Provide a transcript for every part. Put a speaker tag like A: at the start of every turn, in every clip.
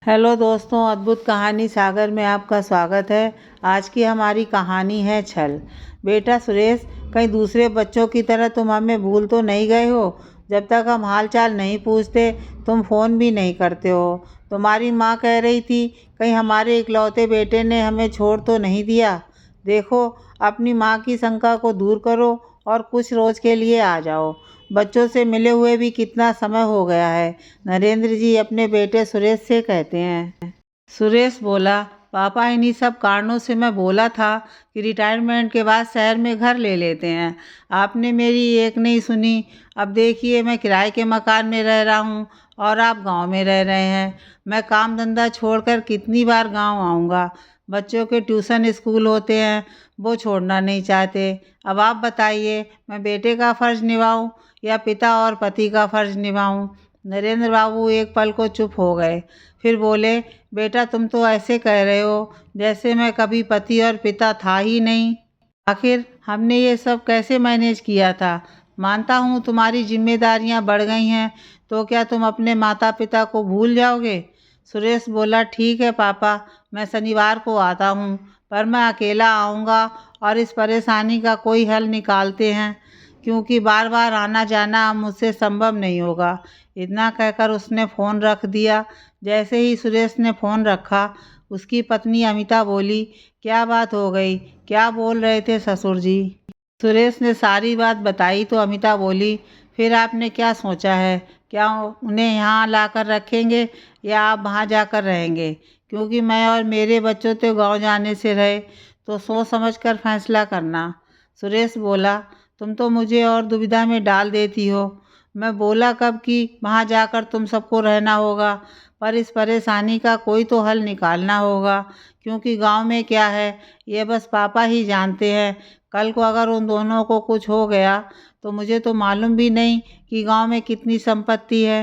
A: Hello दोस्तों, अद्भुत कहानी सागर में आपका स्वागत है। आज की हमारी कहानी है छल। बेटा सुरेश, कहीं दूसरे बच्चों की तरह तुम हमें भूल तो नहीं गए हो? जब तक हम हाल चाल नहीं पूछते तुम फ़ोन भी नहीं करते हो। तुम्हारी माँ कह रही थी कहीं हमारे इकलौते बेटे ने हमें छोड़ तो नहीं दिया। देखो, अपनी माँ की शंका को दूर करो और कुछ रोज़ के लिए आ जाओ। बच्चों से मिले हुए भी कितना समय हो गया है, नरेंद्र जी अपने बेटे सुरेश से कहते हैं। सुरेश बोला, पापा इन्हीं सब कारणों से मैं बोला था कि रिटायरमेंट के बाद शहर में घर ले लेते हैं। आपने मेरी एक नहीं सुनी। अब देखिए, मैं किराए के मकान में रह रहा हूँ और आप गांव में रह रहे हैं। मैं काम धंधा छोड़कर कितनी बार गांव आऊँगा। बच्चों के ट्यूशन स्कूल होते हैं, वो छोड़ना नहीं चाहते। अब आप बताइए, मैं बेटे का फ़र्ज़ निभाऊँ या पिता और पति का फ़र्ज़ निभाऊं? नरेंद्र बाबू एक पल को चुप हो गए, फिर बोले, बेटा तुम तो ऐसे कह रहे हो जैसे मैं कभी पति और पिता था ही नहीं। आखिर हमने ये सब कैसे मैनेज किया था? मानता हूँ तुम्हारी जिम्मेदारियाँ बढ़ गई हैं, तो क्या तुम अपने माता पिता को भूल जाओगे? सुरेश बोला, ठीक है पापा, मैं शनिवार को आता हूँ, पर मैं अकेला आऊँगा और इस परेशानी का कोई हल निकालते हैं, क्योंकि बार बार आना जाना मुझसे संभव नहीं होगा। इतना कहकर उसने फ़ोन रख दिया। जैसे ही सुरेश ने फ़ोन रखा, उसकी पत्नी अमिता बोली, क्या बात हो गई? क्या बोल रहे थे ससुर जी? सुरेश ने सारी बात बताई तो अमिता बोली, फिर आपने क्या सोचा है? क्या उन्हें यहाँ लाकर रखेंगे या आप वहाँ जाकर रहेंगे? क्योंकि मैं और मेरे बच्चों तो गांव जाने से रहे, तो सोच समझ कर फैसला करना। सुरेश बोला, तुम तो मुझे और दुविधा में डाल देती हो। मैं बोला कब कि वहाँ जाकर तुम सबको रहना होगा, पर इस परेशानी का कोई तो हल निकालना होगा, क्योंकि गांव में क्या है ये बस पापा ही जानते हैं। कल को अगर उन दोनों को कुछ हो गया तो मुझे तो मालूम भी नहीं कि गांव में कितनी संपत्ति है।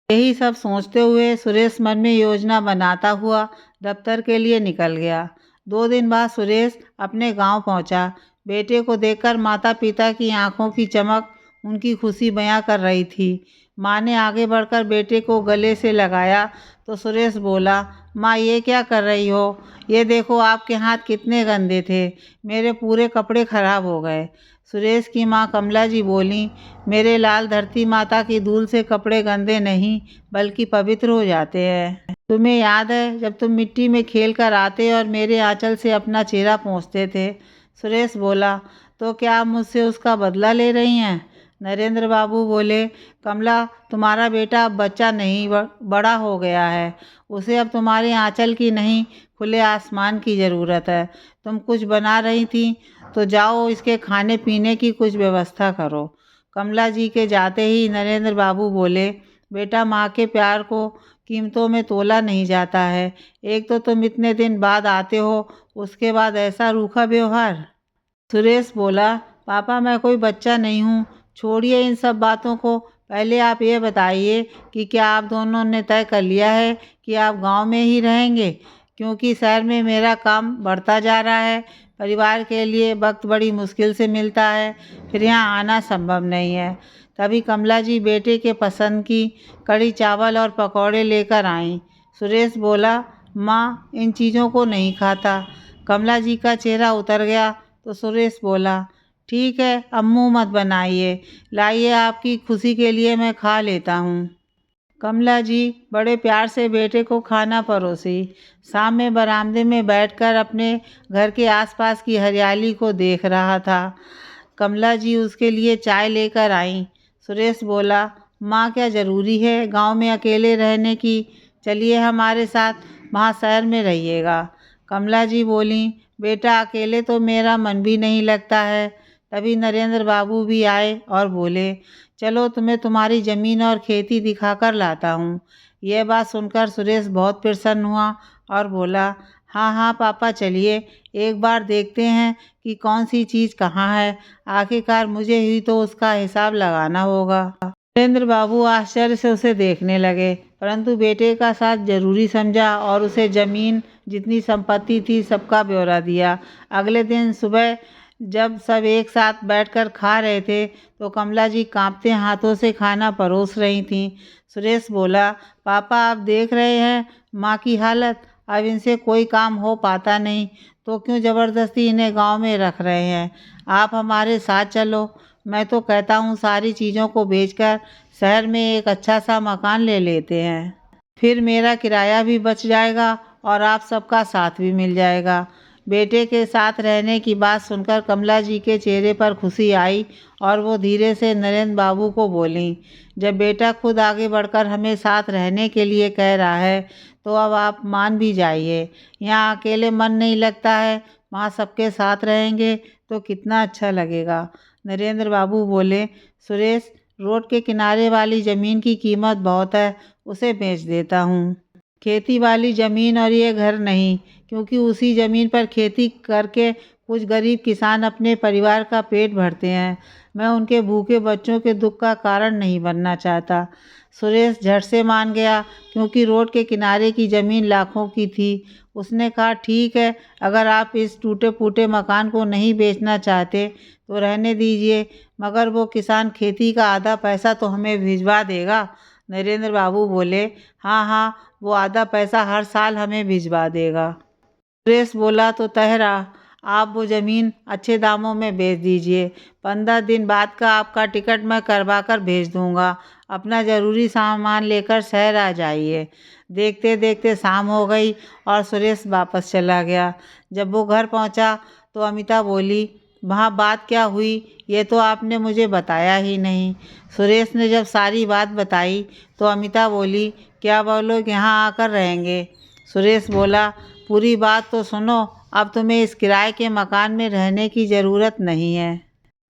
A: यही सब सोचते हुए सुरेश मन में योजना बनाता हुआ दफ्तर के लिए निकल गया। 2 दिन बाद सुरेश अपने गांव पहुंचा। बेटे को देखकर माता पिता की आंखों की चमक उनकी खुशी बयां कर रही थी। माँ ने आगे बढ़कर बेटे को गले से लगाया तो सुरेश बोला, माँ ये क्या कर रही हो? ये देखो आपके हाथ कितने गंदे थे, मेरे पूरे कपड़े खराब हो गए। सुरेश की माँ कमला जी बोली, मेरे लाल धरती माता की धूल से कपड़े गंदे नहीं बल्कि पवित्र हो जाते हैं। तुम्हें याद है जब तुम मिट्टी में खेल कर आते और मेरे आंचल से अपना चेहरा पोंछते थे? सुरेश बोला, तो क्या आप मुझसे उसका बदला ले रही हैं? नरेंद्र बाबू बोले, कमला तुम्हारा बेटा अब बच्चा नहीं बड़ा हो गया है। उसे अब तुम्हारे आंचल की नहीं खुले आसमान की ज़रूरत है। तुम कुछ बना रही थी तो जाओ इसके खाने पीने की कुछ व्यवस्था करो। कमला जी के जाते ही नरेंद्र बाबू बोले, बेटा माँ के प्यार को कीमतों में तोला नहीं जाता है। एक तो तुम इतने दिन बाद आते हो, उसके बाद ऐसा रूखा व्यवहार। सुरेश बोला, पापा मैं कोई बच्चा नहीं हूँ, छोड़िए इन सब बातों को। पहले आप ये बताइए कि क्या आप दोनों ने तय कर लिया है कि आप गांव में ही रहेंगे? क्योंकि शहर में मेरा काम बढ़ता जा रहा है, परिवार के लिए वक्त बड़ी मुश्किल से मिलता है, फिर यहाँ आना संभव नहीं है। तभी कमला जी बेटे के पसंद की कढ़ी चावल और पकौड़े लेकर आईं। सुरेश बोला, माँ इन चीज़ों को नहीं खाता। कमला जी का चेहरा उतर गया तो सुरेश बोला, ठीक है अब मुँह मत बनाइए, लाइए आपकी खुशी के लिए मैं खा लेता हूँ। कमला जी बड़े प्यार से बेटे को खाना परोसी। शाम में बरामदे में बैठकर अपने घर के आसपास की हरियाली को देख रहा था। कमला जी उसके लिए चाय लेकर आईं। सुरेश बोला, माँ क्या ज़रूरी है गांव में अकेले रहने की? चलिए हमारे साथ वहाँ शहर में रहिएगा। कमला जी बोली, बेटा अकेले तो मेरा मन भी नहीं लगता है। तभी नरेंद्र बाबू भी आए और बोले, चलो तुम्हें तुम्हारी ज़मीन और खेती दिखाकर लाता हूँ। यह बात सुनकर सुरेश बहुत प्रसन्न हुआ और बोला, हाँ हाँ पापा चलिए, एक बार देखते हैं कि कौन सी चीज़ कहाँ है। आखिरकार मुझे ही तो उसका हिसाब लगाना होगा। नरेंद्र बाबू आश्चर्य से उसे देखने लगे, परंतु बेटे का साथ जरूरी समझा और उसे ज़मीन जितनी संपत्ति थी सबका ब्यौरा दिया। अगले दिन सुबह जब सब एक साथ बैठकर खा रहे थे तो कमला जी कांपते हाथों से खाना परोस रही थीं। सुरेश बोला, पापा आप देख रहे हैं माँ की हालत, अब इनसे कोई काम हो पाता नहीं तो क्यों ज़बरदस्ती इन्हें गांव में रख रहे हैं। आप हमारे साथ चलो, मैं तो कहता हूँ सारी चीज़ों को बेचकर शहर में एक अच्छा सा मकान ले लेते हैं, फिर मेरा किराया भी बच जाएगा और आप सबका साथ भी मिल जाएगा। बेटे के साथ रहने की बात सुनकर कमला जी के चेहरे पर खुशी आई और वो धीरे से नरेंद्र बाबू को बोलीं, जब बेटा खुद आगे बढ़कर हमें साथ रहने के लिए कह रहा है तो अब आप मान भी जाइए। यहाँ अकेले मन नहीं लगता है, वहाँ सबके साथ रहेंगे तो कितना अच्छा लगेगा। नरेंद्र बाबू बोले, सुरेश, रोड के किनारे वाली ज़मीन की कीमत बहुत है, उसे बेच देता हूँ। खेती वाली ज़मीन और ये घर नहीं, क्योंकि उसी ज़मीन पर खेती करके कुछ गरीब किसान अपने परिवार का पेट भरते हैं। मैं उनके भूखे बच्चों के दुख का कारण नहीं बनना चाहता। सुरेश झट से मान गया, क्योंकि रोड के किनारे की ज़मीन लाखों की थी। उसने कहा, ठीक है, अगर आप इस टूटे फूटे मकान को नहीं बेचना चाहते तो रहने दीजिए, मगर वो किसान खेती का आधा पैसा तो हमें भिजवा देगा। नरेंद्र बाबू बोले, हाँ हाँ, वो आधा पैसा हर साल हमें भिजवा देगा। सुरेश बोला, तो तहरा, आप वो ज़मीन अच्छे दामों में बेच दीजिए। 15 दिन बाद का आपका टिकट मैं करवा कर भेज दूंगा। अपना ज़रूरी सामान लेकर शहर आ जाइए। देखते देखते शाम हो गई और सुरेश वापस चला गया। जब वो घर पहुंचा तो अमिता बोली, वहाँ बात क्या हुई, ये तो आपने मुझे बताया ही नहीं। सुरेश ने जब सारी बात बताई तो अमिता बोली, क्या वो लोग यहाँ आकर रहेंगे? सुरेश बोला, पूरी बात तो सुनो, अब तुम्हें इस किराए के मकान में रहने की ज़रूरत नहीं है।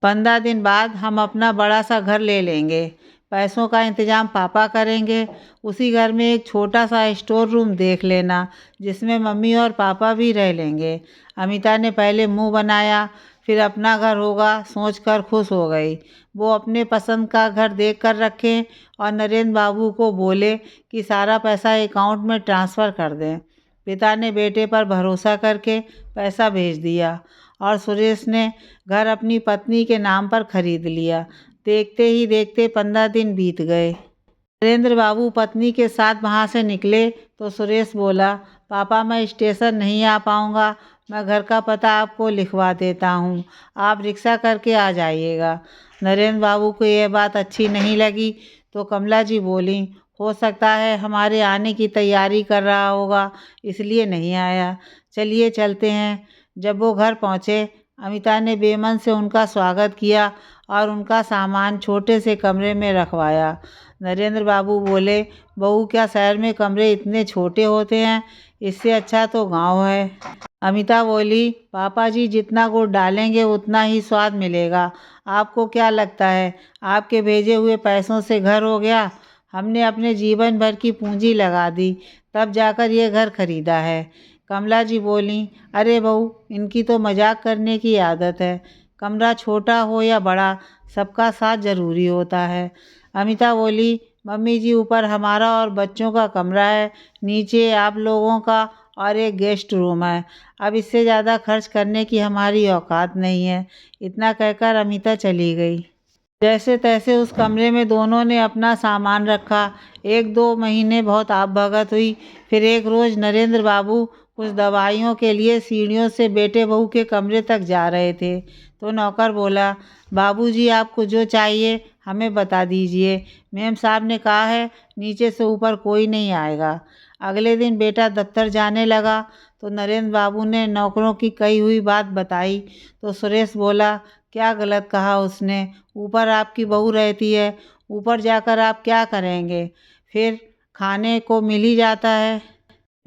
A: 15 दिन बाद हम अपना बड़ा सा घर ले लेंगे। पैसों का इंतज़ाम पापा करेंगे। उसी घर में एक छोटा सा स्टोर रूम देख लेना, जिसमें मम्मी और पापा भी रह लेंगे। अमिता ने पहले मुंह बनाया, फिर अपना घर होगा सोचकर खुश हो गई। वो अपने पसंद का घर देख कर रखें और नरेंद्र बाबू को बोले कि सारा पैसा अकाउंट में ट्रांसफ़र कर दें। पिता ने बेटे पर भरोसा करके पैसा भेज दिया और सुरेश ने घर अपनी पत्नी के नाम पर खरीद लिया। देखते ही देखते 15 दिन बीत गए। नरेंद्र बाबू पत्नी के साथ वहाँ से निकले तो सुरेश बोला, पापा मैं स्टेशन नहीं आ पाऊँगा, मैं घर का पता आपको लिखवा देता हूँ, आप रिक्शा करके आ जाइएगा। नरेंद्र बाबू को यह बात अच्छी नहीं लगी तो कमला जी बोली, हो सकता है हमारे आने की तैयारी कर रहा होगा, इसलिए नहीं आया। चलिए चलते हैं। जब वो घर पहुँचे, अमिता ने बेमन से उनका स्वागत किया और उनका सामान छोटे से कमरे में रखवाया। नरेंद्र बाबू बोले, बहू क्या शहर में कमरे इतने छोटे होते हैं, इससे अच्छा तो गांव है। अमिता बोली, पापा जी जितना गुड़ डालेंगे उतना ही स्वाद मिलेगा। आपको क्या लगता है आपके भेजे हुए पैसों से घर हो गया? हमने अपने जीवन भर की पूंजी लगा दी, तब जाकर ये घर खरीदा है। कमला जी बोली, अरे बहू, इनकी तो मजाक करने की आदत है। कमरा छोटा हो या बड़ा, सबका साथ ज़रूरी होता है। अमिता बोली, मम्मी जी ऊपर हमारा और बच्चों का कमरा है, नीचे आप लोगों का और एक गेस्ट रूम है। अब इससे ज़्यादा खर्च करने की हमारी औकात नहीं है। इतना कहकर अमिता चली गई। जैसे तैसे उस कमरे में दोनों ने अपना सामान रखा। 1-2 महीने बहुत आवभगत हुई। फिर एक रोज़ नरेंद्र बाबू कुछ दवाइयों के लिए सीढ़ियों से बेटे बहू के कमरे तक जा रहे थे तो नौकर बोला, बाबूजी आपको जो चाहिए हमें बता दीजिए, मेम साहब ने कहा है नीचे से ऊपर कोई नहीं आएगा। अगले दिन बेटा दफ्तर जाने लगा तो नरेंद्र बाबू ने नौकरों की कही हुई बात बताई तो सुरेश बोला, क्या गलत कहा उसने, ऊपर आपकी बहू रहती है, ऊपर जाकर आप क्या करेंगे, फिर खाने को मिल ही जाता है।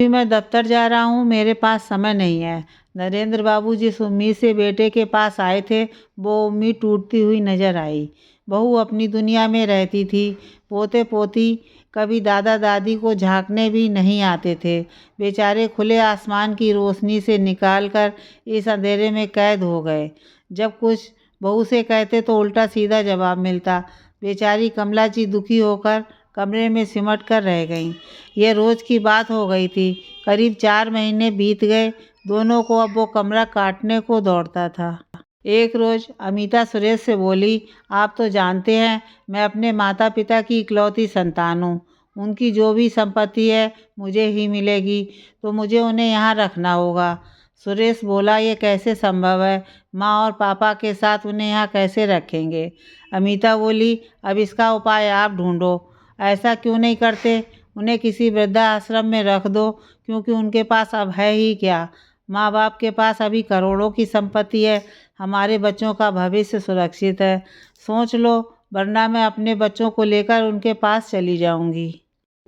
A: अभी मैं दफ्तर जा रहा हूँ, मेरे पास समय नहीं है। नरेंद्र बाबू जिस उम्मीद से बेटे के पास आए थे वो उम्मीद टूटती हुई नजर आई। बहू अपनी दुनिया में रहती थी, पोते पोती कभी दादा दादी को झांकने भी नहीं आते थे। बेचारे खुले आसमान की रोशनी से निकालकर इस अंधेरे में कैद हो गए। जब कुछ बहू से कहते तो उल्टा सीधा जवाब मिलता। बेचारी कमला जी दुखी होकर कमरे में सिमट कर रह गईं। यह रोज़ की बात हो गई थी। करीब 4 महीने बीत गए। दोनों को अब वो कमरा काटने को दौड़ता था। एक रोज़ अमिता सुरेश से बोली, आप तो जानते हैं मैं अपने माता पिता की इकलौती संतान हूँ। उनकी जो भी संपत्ति है मुझे ही मिलेगी, तो मुझे उन्हें यहाँ रखना होगा। सुरेश बोला, ये कैसे संभव है? माँ और पापा के साथ उन्हें यहाँ कैसे रखेंगे? अमिता बोली, अब इसका उपाय आप ढूंढो। ऐसा क्यों नहीं करते? उन्हें किसी वृद्धाश्रम में रख दो, क्योंकि उनके पास अब है ही क्या? माँ बाप के पास अभी करोड़ों की संपत्ति है। हमारे बच्चों का भविष्य सुरक्षित है। सोच लो, वरना मैं अपने बच्चों को लेकर उनके पास चली जाऊंगी।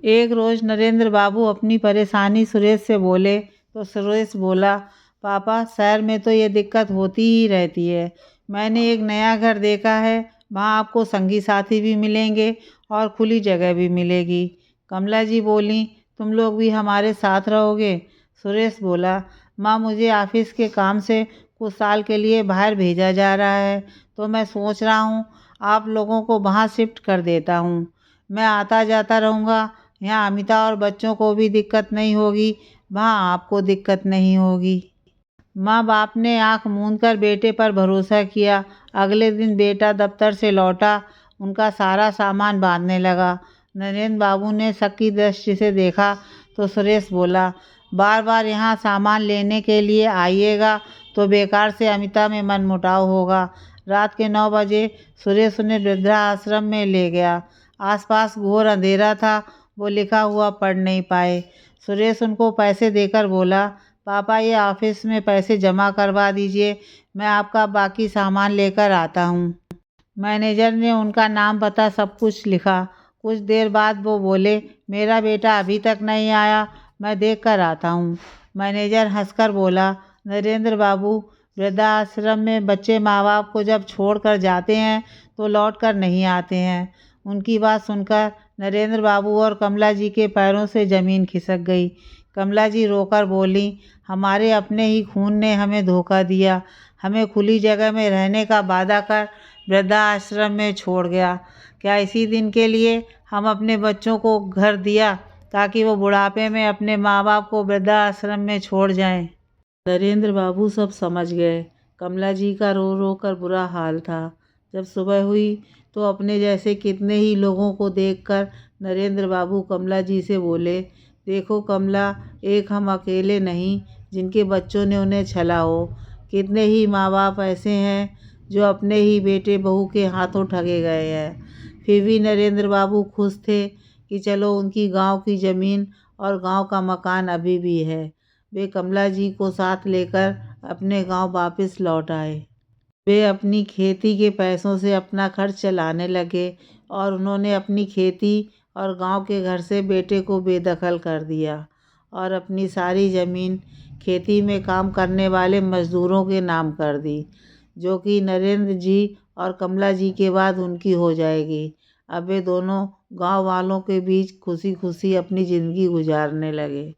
A: एक रोज़ नरेंद्र बाबू अपनी परेशानी सुरेश से बोले तो सुरेश बोला, पापा शहर में तो ये दिक्कत होती ही रहती है। मैंने एक नया घर देखा है, वहाँ आपको संगी साथी भी मिलेंगे और खुली जगह भी मिलेगी। कमला जी बोली, तुम लोग भी हमारे साथ रहोगे? सुरेश बोला, माँ मुझे ऑफिस के काम से कुछ साल के लिए बाहर भेजा जा रहा है, तो मैं सोच रहा हूँ आप लोगों को वहाँ शिफ्ट कर देता हूँ। मैं आता जाता रहूँगा। यहाँ अमिता और बच्चों को भी दिक्कत नहीं होगी, वहाँ आपको दिक्कत नहीं होगी। माँ बाप ने आंख मूंद कर बेटे पर भरोसा किया। अगले दिन बेटा दफ्तर से लौटा, उनका सारा सामान बांधने लगा। नरेंद्र बाबू ने शक की दृष्टि से देखा तो सुरेश बोला, बार बार यहाँ सामान लेने के लिए आइएगा तो बेकार से अमिता में मनमुटाव होगा। रात के 9 बजे सुरेश उन्हें वृद्धाश्रम में ले गया। आसपास घोर अंधेरा था, वो लिखा हुआ पढ़ नहीं पाए। सुरेश उनको पैसे देकर बोला, पापा ये ऑफिस में पैसे जमा करवा दीजिए, मैं आपका बाकी सामान लेकर आता हूँ। मैनेजर ने उनका नाम पता सब कुछ लिखा। कुछ देर बाद वो बोले, मेरा बेटा अभी तक नहीं आया, मैं देख कर आता हूँ। मैनेजर हंसकर बोला, नरेंद्र बाबू, वृद्धाश्रम में बच्चे माँ बाप को जब छोड़ कर जाते हैं तो लौट कर नहीं आते हैं। उनकी बात सुनकर नरेंद्र बाबू और कमला जी के पैरों से ज़मीन खिसक गई। कमला जी रोकर बोली, हमारे अपने ही खून ने हमें धोखा दिया। हमें खुली जगह में रहने का वादा कर वृद्धाश्रम में छोड़ गया। क्या इसी दिन के लिए हम अपने बच्चों को घर दिया ताकि वो बुढ़ापे में अपने माँ बाप को वृद्धाश्रम में छोड़ जाएं? नरेंद्र बाबू सब समझ गए। कमला जी का रो रो कर बुरा हाल था। जब सुबह हुई तो अपने जैसे कितने ही लोगों को देखकर नरेंद्र बाबू कमला जी से बोले, देखो कमला, एक हम अकेले नहीं जिनके बच्चों ने उन्हें छला हो। कितने ही माँ बाप ऐसे हैं जो अपने ही बेटे बहू के हाथों ठगे गए हैं। फिर भी नरेंद्र बाबू खुश थे कि चलो उनकी गांव की ज़मीन और गांव का मकान अभी भी है। वे कमला जी को साथ लेकर अपने गांव वापस लौट आए। वे अपनी खेती के पैसों से अपना खर्च चलाने लगे और उन्होंने अपनी खेती और गांव के घर से बेटे को बेदखल कर दिया और अपनी सारी ज़मीन खेती में काम करने वाले मज़दूरों के नाम कर दी, जो कि नरेंद्र जी और कमला जी के बाद उनकी हो जाएगी। अब वे दोनों गांव वालों के बीच खुशी खुशी अपनी ज़िंदगी गुजारने लगे।